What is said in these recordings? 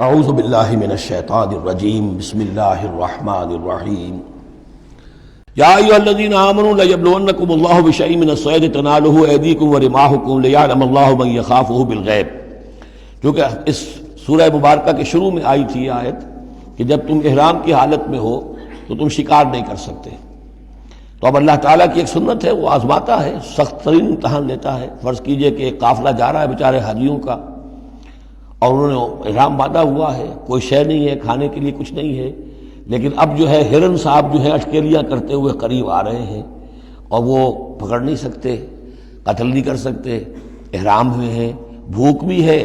اعوذ باللہ من الشیطان الرجیم بسم اللہ الرحمن الرحیم یا ایھا الذین آمنوا لیبلونکم اللہ بشیء من الصید تنالہ ایدیکم ورماحکم لیعلم اللہ من یخافہ بالغیب، کیونکہ اس سورہ مبارکہ کے شروع میں آئی تھی یہ آیت کہ جب تم احرام کی حالت میں ہو تو تم شکار نہیں کر سکتے۔ تو اب اللہ تعالیٰ کی ایک سنت ہے، وہ آزماتا ہے، سخت ترین امتحان لیتا ہے۔ فرض کیجئے کہ ایک قافلہ جا رہا ہے بیچارے حاجیوں کا، اور انہوں نے احرام باندھا ہوا ہے، کوئی شے نہیں ہے، کھانے کے لیے کچھ نہیں ہے، لیکن اب جو ہے ہرن صاحب جو ہے اٹکیلیاں کرتے ہوئے قریب آ رہے ہیں، اور وہ پکڑ نہیں سکتے، قتل نہیں کر سکتے، احرام میں ہیں، بھوک بھی ہے،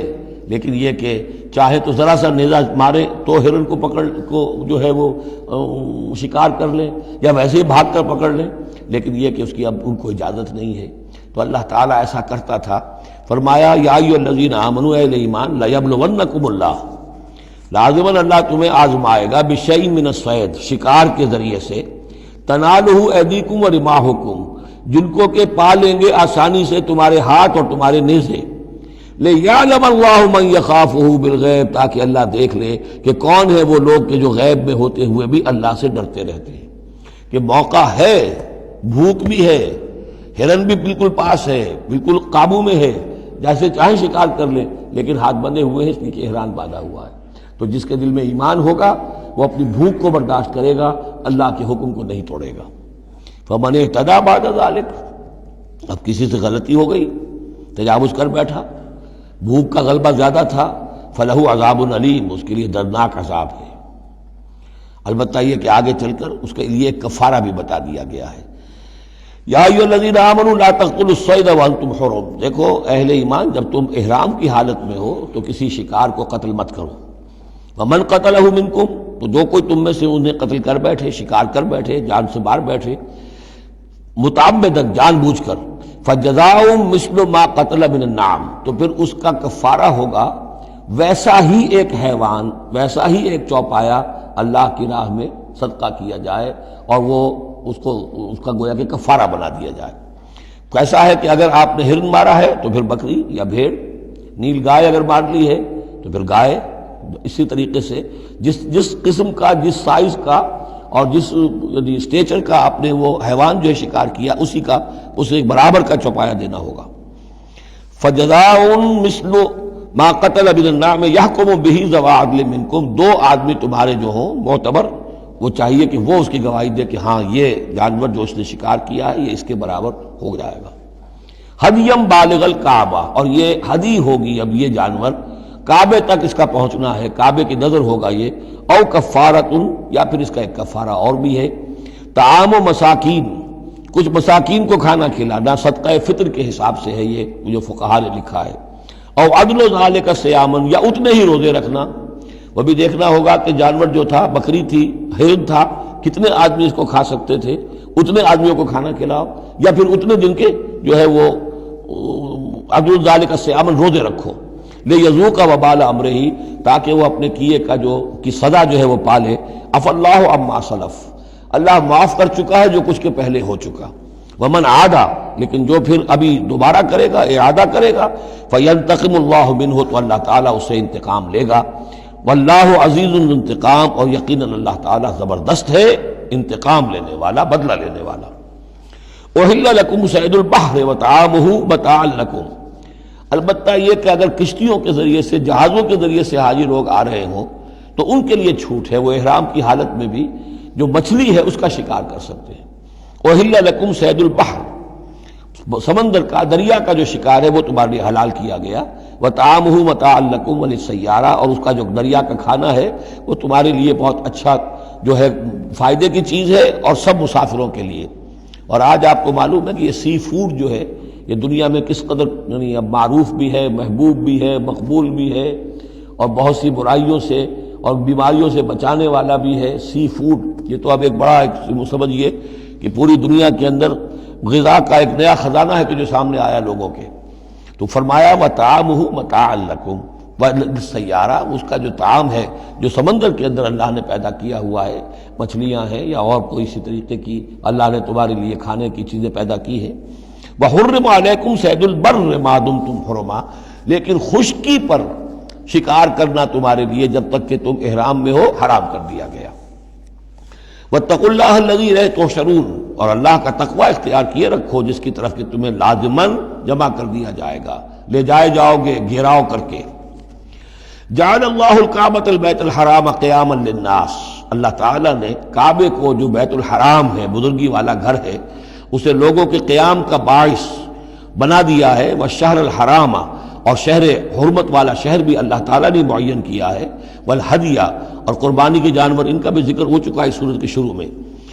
لیکن یہ کہ چاہے تو ذرا سا نیزہ مارے تو ہرن کو پکڑ کو جو ہے وہ شکار کر لیں، یا ویسے ہی بھاگ کر پکڑ لیں، لیکن یہ کہ اس کی اب ان کو اجازت نہیں ہے۔ تو اللہ تعالیٰ ایسا کرتا تھا۔ فرمایا یا ایھا الذین آمنوا، اہل ایمان، لیبلونکم اللہ، لازماً اللہ تمہیں آزمائے گا، بشیء من الصید، شکار کے ذریعے سے، تنالہ ایدیکم ورماحکم، جن کو کہ پا لیں گے آسانی سے تمہارے ہاتھ اور تمہارے نیزے، لیعلم اللہ من یخافہ بالغیب، تاکہ اللہ دیکھ لے کہ کون ہے وہ لوگ کہ جو غیب میں ہوتے ہوئے بھی اللہ سے ڈرتے رہتے ہیں، کہ موقع ہے، بھوک بھی ہے، ہرن بھی بالکل پاس ہے، بالکل قابو میں ہے، جیسے چاہے شکار کر لے، لیکن ہاتھ بندھے ہوئے ہیں اس لیے کہ احرام باندھا ہوا ہے۔ تو جس کے دل میں ایمان ہوگا وہ اپنی بھوک کو برداشت کرے گا، اللہ کے حکم کو نہیں توڑے گا۔ فمن اہتدی بعد ذلک، اب کسی سے غلطی ہو گئی، تجاوز کر بیٹھا، بھوک کا غلبہ زیادہ تھا، فلہ عذاب علیم، اس کے لیے دردناک عذاب ہے۔ البتہ یہ کہ آگے چل کر اس کے لیے ایک کفارہ بھی بتا دیا گیا ہے۔ یا ایھا الذین آمنوا لا تقتلوا الصید وانتم حرم، دیکھو اہل ایمان، جب تم احرام کی حالت میں ہو تو کسی شکار کو قتل مت کرو۔ ومن قتلہ منکم، تو جو کوئی تم میں سے انہیں قتل کر بیٹھے، شکار کر بیٹھے، جان سے مار بیٹھے، متعمدن، جان بوجھ کر، فجزاء مثل ما قتل من النعم، تو پھر اس کا کفارہ ہوگا ویسا ہی ایک حیوان، ویسا ہی ایک چوپایا اللہ کی راہ میں صدقہ کیا جائے، اور وہ اس کا گویا کہ کفارہ بنا دیا جائے۔ کیسا ہے کہ اگر آپ نے ہرن مارا ہے تو پھر بکری یا بھیڑ، نیل گائے اگر مار لی ہے تو پھر گائے، اسی طریقے سے جس قسم کا، جس سائز کا اور جس اسٹیچر کا آپ نے وہ حیوان جو ہے شکار کیا، اسی کا اسے ایک برابر کا چوپایا دینا ہوگا۔ فجزاء مثل ما قتل من النعم یحکم بہ ذوی عدل منکم، دو آدمی تمہارے جو ہوں معتبر، وہ چاہیے کہ وہ اس کی گواہی دے کہ ہاں یہ جانور جو اس نے شکار کیا ہے یہ اس کے برابر ہو جائے گا۔ ہدیم بالغ الکعبہ، اور یہ ہدی ہوگی اب یہ جانور، کعبے تک اس کا پہنچنا ہے، کعبے کی نظر ہوگا یہ، او کفارۃ، یا پھر اس کا ایک کفارہ اور بھی ہے، طعام مساکین، کچھ مساکین کو کھانا کھلانا، صدقہ فطر کے حساب سے ہے یہ جو فقہا نے لکھا ہے، او عدل ذالک صیامن، یا اتنے ہی روزے رکھنا۔ وہ بھی دیکھنا ہوگا کہ جانور جو تھا، بکری تھی، ہرن تھا، کتنے آدمی اس کو کھا سکتے تھے، اتنے آدمیوں کو کھانا کھلاؤ، یا پھر اتنے دن کے جو ہے وہ عدل ذالک صیامن، روزے رکھو، لیذوق وبال امرہ، تاکہ وہ اپنے کیے کا کی سزا جو ہے وہ پالے۔ عفا اللہ عما سلف، اللہ معاف کر چکا ہے جو کچھ کے پہلے ہو چکا۔ ومن عادا، لیکن جو پھر ابھی دوبارہ کرے گا، اعادہ کرے گا، فینتقم اللہ منہ، تو اللہ تعالیٰ اس سے انتقام لے گا۔ واللہ عزیز الانتقام، اور یقیناً اللہ تعالیٰ زبردست ہے، انتقام لینے والا، بدلہ لینے والا۔ احل لکم صید البحر وطعامہ متاعا لکم، البتہ یہ کہ اگر کشتیوں کے ذریعے سے، جہازوں کے ذریعے سے حاجی لوگ آ رہے ہوں تو ان کے لیے چھوٹ ہے، وہ احرام کی حالت میں بھی جو مچھلی ہے اس کا شکار کر سکتے ہیں۔ احل لکم صید البحر، سمندر کا، دریا کا جو شکار ہے وہ تمہارے لیے حلال کیا گیا، وطعامہ متاعا لکم وللسیارہ، اور اس کا جو دریا کا کھانا ہے وہ تمہارے لیے بہت اچھا جو ہے فائدے کی چیز ہے، اور سب مسافروں کے لیے۔ اور آج آپ کو معلوم ہے کہ یہ سی فوڈ جو ہے یہ دنیا میں کس قدر یعنی اب معروف بھی ہے، محبوب بھی ہے، مقبول بھی ہے، اور بہت سی برائیوں سے اور بیماریوں سے بچانے والا بھی ہے۔ سی فوڈ یہ تو اب ایک بڑا سمجھیے کہ پوری دنیا کے اندر غذا کا ایک نیا خزانہ ہے کہ جو سامنے آیا لوگوں کے۔ تو فرمایا وطعامہ متاعا لکم وللسیارہ، اس کا جو طعام ہے جو سمندر کے اندر اللہ نے پیدا کیا ہوا ہے، مچھلیاں ہیں یا اور کوئی اسی طریقے کی اللہ نے تمہارے لیے کھانے کی چیزیں پیدا کی ہیں۔ وحرم علیکم صید البر ما دمتم حرما، لیکن خشکی پر شکار کرنا تمہارے لیے جب تک کہ تم احرام میں ہو حرام کر دیا گیا۔ واتقوا اللہ الذی الیہ تحشرون، اور اللہ کا تقوی اختیار کیے رکھو جس کی طرف کہ تمہیں لازماً جمع کر دیا جائے گا، لے جائے جاؤ گے گھیراؤ کر کے۔ جعل اللہ الکعبۃ البیت الحرام قیاما للناس، اللہ تعالیٰ نے کعبے کو جو بیت الحرام ہے، بزرگی والا گھر ہے، اسے لوگوں کے قیام کا باعث بنا دیا ہے۔ والشہر الحرام، اور شہر حرمت والا شہر بھی اللہ تعالیٰ نے معین کیا ہے۔ والہدی، اور قربانی کے جانور، ان کا بھی ذکر ہو چکا ہے اس سورت کے شروع میں۔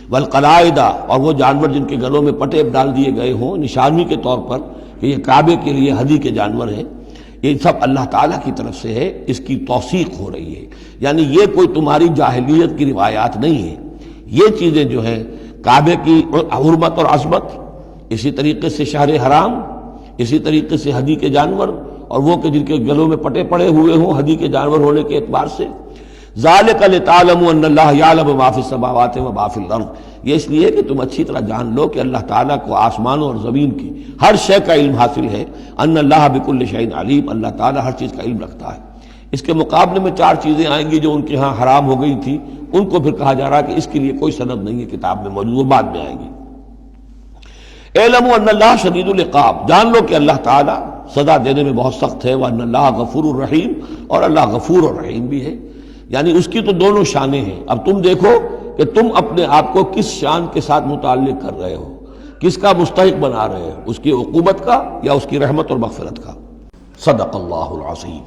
والقلائد، اور وہ جانور جن کے گلوں میں پٹے ڈال دیے گئے ہوں نشانی کے طور پر کہ یہ کعبے کے لیے ہدی کے جانور ہیں، یہ سب اللہ تعالیٰ کی طرف سے ہے، اس کی توثیق ہو رہی ہے۔ یعنی یہ کوئی تمہاری جاہلیت کی روایات نہیں ہے، یہ چیزیں جو ہیں کعبے کی حرمت اور عظمت، اسی طریقے سے شہر حرام، اسی طریقے سے ہدی کے جانور، اور وہ کہ جن کے گلوں میں پٹے پڑے ہوئے ہوں ہدی کے جانور ہونے کے اعتبار سے۔ ذالک لتعلموا ان اللہ یعلم ما فی السماوات و ما فی الارض، یہ اس لیے کہ تم اچھی طرح جان لو کہ اللہ تعالیٰ کو آسمانوں اور زمین کی ہر شے کا علم حاصل ہے۔ ان اللہ بکل شیء علیم، اللہ تعالیٰ ہر چیز کا علم رکھتا ہے۔ اس کے مقابلے میں 4 چیزیں آئیں گی جو ان کے ہاں حرام ہو گئی تھی، ان کو پھر کہا جا رہا کہ اس کے لیے کوئی سند نہیں ہے کتاب میں موجود، وہ بعد میں آئیں گی۔ اعلموا ان اللہ شدید العقاب، جان لو کہ اللہ تعالیٰ سزا دینے میں بہت سخت ہے۔ وان اللہ غفور الرحیم، اور اللہ غفور اور رحیم بھی ہے، یعنی اس کی تو دونوں شانیں ہیں۔ اب تم دیکھو کہ تم اپنے آپ کو کس شان کے ساتھ متعلق کر رہے ہو، کس کا مستحق بنا رہے ہو، اس کی عقوبت کا یا اس کی رحمت اور مغفرت کا۔ صدق اللہ العظیم۔